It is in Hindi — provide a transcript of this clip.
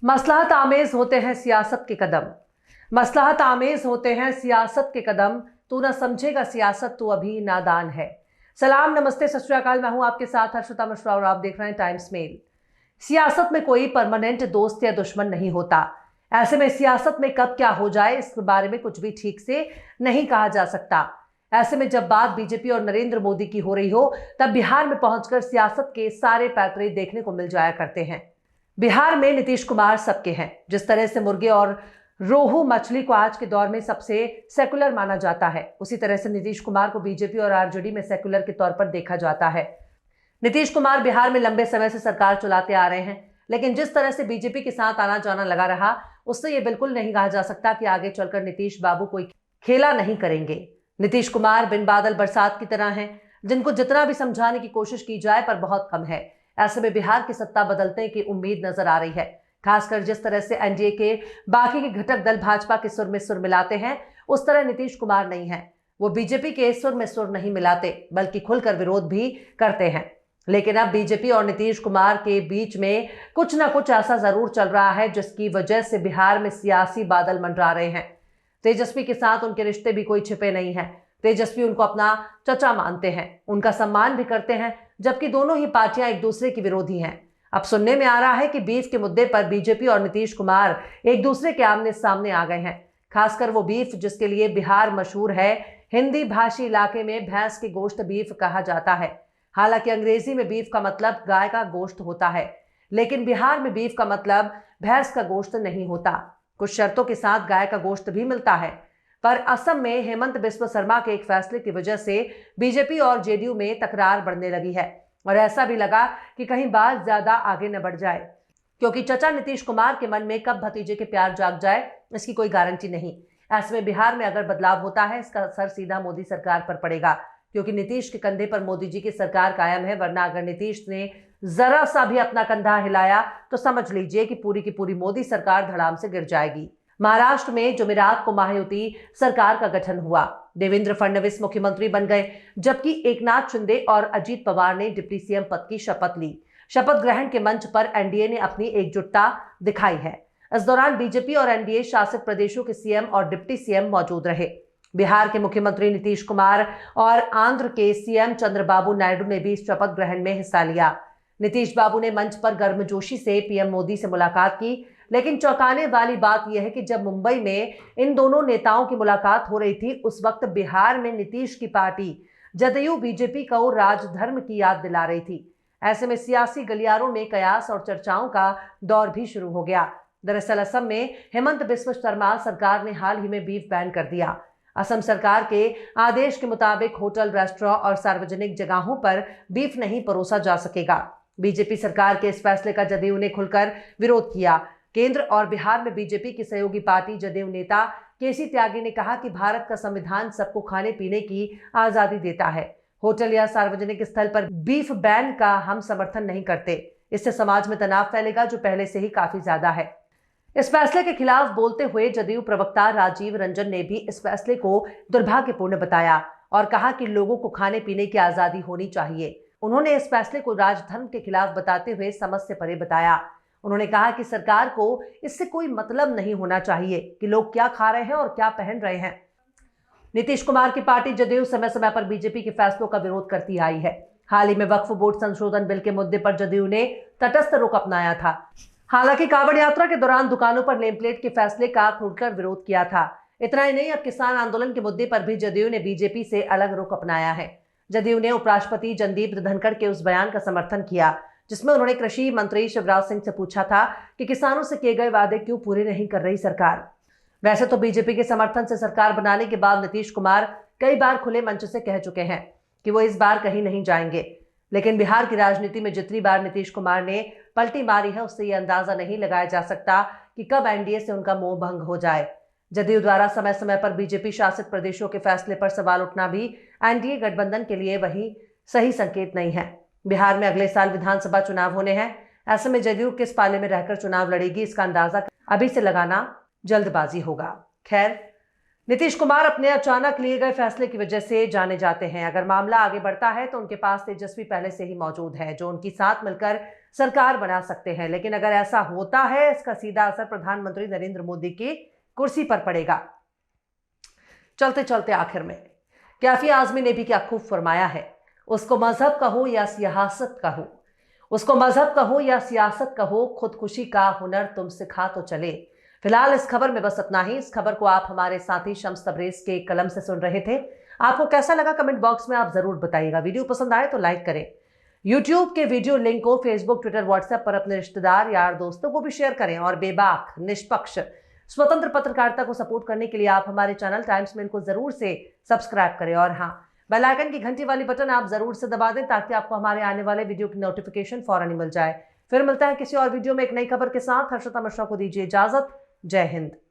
मसलहत आमेज होते हैं सियासत के कदम। मसलहत आमेज होते हैं सियासत के कदम। तू ना समझेगा सियासत, तू अभी नादान है। सलाम, नमस्ते, सत श्री अकाल। मैं हूं आपके साथ हर्षिता मिश्रा और आप देख रहे हैं टाइम्स मेल। सियासत में कोई परमानेंट दोस्त या दुश्मन नहीं होता। ऐसे में सियासत में कब क्या हो जाए इस बारे में कुछ भी ठीक से नहीं कहा जा सकता। ऐसे में जब बात बीजेपी और नरेंद्र मोदी की हो रही हो, तब बिहार में पहुंचकर सियासत के सारे पैतरे देखने को मिल जाया करते हैं। बिहार में नीतीश कुमार सबके हैं। जिस तरह से मुर्गे और रोहू मछली को आज के दौर में सबसे सेकुलर माना जाता है, उसी तरह से नीतीश कुमार को बीजेपी और आरजेडी में सेकुलर के तौर पर देखा जाता है। नीतीश कुमार बिहार में लंबे समय से सरकार चलाते आ रहे हैं, लेकिन जिस तरह से बीजेपी के साथ आना जाना लगा रहा, उससे यह बिल्कुल नहीं कहा जा सकता कि आगे चलकर नीतीश बाबू कोई खेला नहीं करेंगे। नीतीश कुमार बिन बादल बरसात की तरह हैं, जिनको जितना भी समझाने की कोशिश की जाए पर बहुत कम है। ऐसे में बिहार की सत्ता बदलने की उम्मीद नजर आ रही है। खासकर जिस तरह से एनडीए के बाकी के घटक दल भाजपा के सुर में सुर मिलाते हैं, उस तरह नीतीश कुमार नहीं है। वो बीजेपी के सुर में सुर नहीं मिलाते, बल्कि खुलकर विरोध भी करते हैं। लेकिन अब बीजेपी और नीतीश कुमार के बीच में कुछ ना कुछ ऐसा जरूर चल रहा है, जिसकी वजह से बिहार में सियासी बादल मंडरा रहे हैं। तेजस्वी के साथ उनके रिश्ते भी कोई छिपे नहीं है। तेजस्वी उनको अपना चचा मानते हैं, उनका सम्मान भी करते हैं, जबकि दोनों ही पार्टियां एक दूसरे की विरोधी हैं। अब सुनने में आ रहा है कि बीफ के मुद्दे पर बीजेपी और नीतीश कुमार एक दूसरे के आमने सामने आ गए हैं। खासकर वो बीफ जिसके लिए बिहार मशहूर है। हिंदी भाषी इलाके में भैंस के गोश्त बीफ कहा जाता है। हालांकि अंग्रेजी में बीफ का मतलब गाय का गोश्त होता है, लेकिन बिहार में बीफ का मतलब भैंस का गोश्त नहीं होता। कुछ शर्तों के साथ गाय का गोश्त भी मिलता है। पर असम में हेमंत बिस्व शर्मा के एक फैसले की वजह से बीजेपी और जेडीयू में तकरार बढ़ने लगी है, और ऐसा भी लगा कि कहीं बात ज्यादा आगे न बढ़ जाए, क्योंकि चचा नीतीश कुमार के मन में कब भतीजे के प्यार जाग जाए इसकी कोई गारंटी नहीं। ऐसे में बिहार में अगर बदलाव होता है, इसका असर सीधा मोदी सरकार पर पड़ेगा, क्योंकि नीतीश के कंधे पर मोदी जी की सरकार कायम है। वरना अगर नीतीश ने जरा सा भी अपना कंधा हिलाया तो समझ लीजिए कि पूरी की पूरी मोदी सरकार धड़ाम से गिर जाएगी। महाराष्ट्र में जुमेरात को महायुति सरकार का गठन हुआ। देवेंद्र फडणवीस मुख्यमंत्री बन गए, जबकि एकनाथ शिंदे और अजीत पवार ने डिप्टी सीएम पद की शपथ ली। शपथ ग्रहण के मंच पर एनडीए ने अपनी एकजुटता दिखाई है। इस दौरान बीजेपी और एनडीए शासित प्रदेशों के सीएम और डिप्टी सीएम मौजूद रहे। बिहार के मुख्यमंत्री नीतीश कुमार और आंध्र के सीएम चंद्रबाबू नायडू ने भी इस शपथ ग्रहण में हिस्सा लिया। नीतीश बाबू ने मंच पर गर्मजोशी से पीएम मोदी से मुलाकात की, लेकिन चौंकाने वाली बात यह है कि जब मुंबई में इन दोनों नेताओं की मुलाकात हो रही थी, उस वक्त बिहार में नीतीश की पार्टी जदयू बीजेपी को राजधर्म की याद दिला रही थी। ऐसे में सियासी गलियारों में कयास और चर्चाओं का दौर भी शुरू हो गया। दरअसल असम में हेमंत बिस्व शर्मा सरकार ने हाल ही में बीफ बैन कर दिया। असम सरकार के आदेश के मुताबिक होटल, रेस्टोरेंट और सार्वजनिक जगहों पर बीफ नहीं परोसा जा सकेगा। बीजेपी सरकार के इस फैसले का जदयू ने खुलकर विरोध किया। केंद्र और बिहार में बीजेपी की सहयोगी पार्टी जदयू नेता केसी त्यागी ने कहा कि भारत का संविधान सबको खाने पीने की आजादी देता है। होटल या सार्वजनिक स्थल पर बीफ बैन का हम समर्थन नहीं करते। इससे समाज में तनाव फैलेगा, जो पहले से ही काफी ज्यादा है। इस फैसले के खिलाफ बोलते हुए जदयू प्रवक्ता राजीव रंजन ने भी इस फैसले को दुर्भाग्यपूर्ण बताया और कहा कि लोगों को खाने पीने की आजादी होनी चाहिए। उन्होंने इस फैसले को राजधर्म के खिलाफ बताते हुए समझ से परे बताया। उन्होंने कहा कि सरकार को इससे कोई मतलब नहीं होना चाहिए कि लोग क्या खा रहे हैं और क्या पहन रहे हैं। नीतीश कुमार की पार्टी जदयू समय समय पर बीजेपी के फैसलों का विरोध करती आई है। हाल ही में वक्फ बोर्ड संशोधन बिल के मुद्दे पर जदयू ने तटस्थ रुख अपनाया था। हालांकि कांवड़ यात्रा के दौरान दुकानों पर नेम प्लेट के फैसले का खुलकर विरोध किया था। इतना ही नहीं, अब किसान आंदोलन के मुद्दे पर भी जदयू ने बीजेपी से अलग रुख अपनाया है। जदयू ने उपराष्ट्रपति जगदीप धनखड़ के उस बयान का समर्थन किया, जिसमें उन्होंने कृषि मंत्री शिवराज सिंह से पूछा था कि किसानों से किए गए वादे क्यों पूरे नहीं कर रही सरकार। वैसे तो बीजेपी के समर्थन से सरकार बनाने के बाद नीतीश कुमार कई बार खुले मंच से कह चुके हैं कि वो इस बार कहीं नहीं जाएंगे, लेकिन बिहार की राजनीति में जितनी बार नीतीश कुमार ने पलटी मारी है, उससे यह अंदाजा नहीं लगाया जा सकता कि कब एनडीए से उनका मोह भंग हो जाए। जदयू द्वारा समय समय पर बीजेपी शासित प्रदेशों के फैसले पर सवाल उठना भी एनडीए गठबंधन के लिए वही सही संकेत नहीं है। बिहार में अगले साल विधानसभा चुनाव होने हैं। ऐसे में जदयू किस पाले में रहकर चुनाव लड़ेगी, इसका अंदाजा अभी से लगाना जल्दबाजी होगा। खैर, नीतीश कुमार अपने अचानक लिए गए फैसले की वजह से जाने जाते हैं। अगर मामला आगे बढ़ता है तो उनके पास तेजस्वी पहले से ही मौजूद है, जो उनके साथ मिलकर सरकार बना सकते हैं। लेकिन अगर ऐसा होता है, इसका सीधा असर प्रधानमंत्री नरेंद्र मोदी की कुर्सी पर पड़ेगा। चलते चलते आखिर में कैफी आजमी ने भी क्या खूब फरमाया है। उसको मजहब कहो या सियासत कहो, उसको मजहब कहो या सियासत कहो, खुदकुशी का हुनर तुम सिखा तो चले। फिलहाल इस खबर में बस इतना ही। इस खबर को आप हमारे साथी शम्स तबरेज के कलम से सुन रहे थे। आपको कैसा लगा कमेंट बॉक्स में आप जरूर बताइएगा। वीडियो पसंद आए तो लाइक करें। यूट्यूब के वीडियो लिंक को फेसबुक, ट्विटर, व्हाट्सएप पर अपने रिश्तेदार, यार, दोस्तों को भी शेयर करें। और बेबाक, निष्पक्ष, स्वतंत्र पत्रकारिता को सपोर्ट करने के लिए आप हमारे चैनल टाइम्स मेल को जरूर से सब्सक्राइब करें। और हाँ, बेल आइकन की घंटी वाली बटन आप जरूर से दबा दें ताकि आपको हमारे आने वाले वीडियो की नोटिफिकेशन फौरन ही मिल जाए। फिर मिलता है किसी और वीडियो में एक नई खबर के साथ। हर्षिता मिश्रा को दीजिए इजाजत। जय हिंद।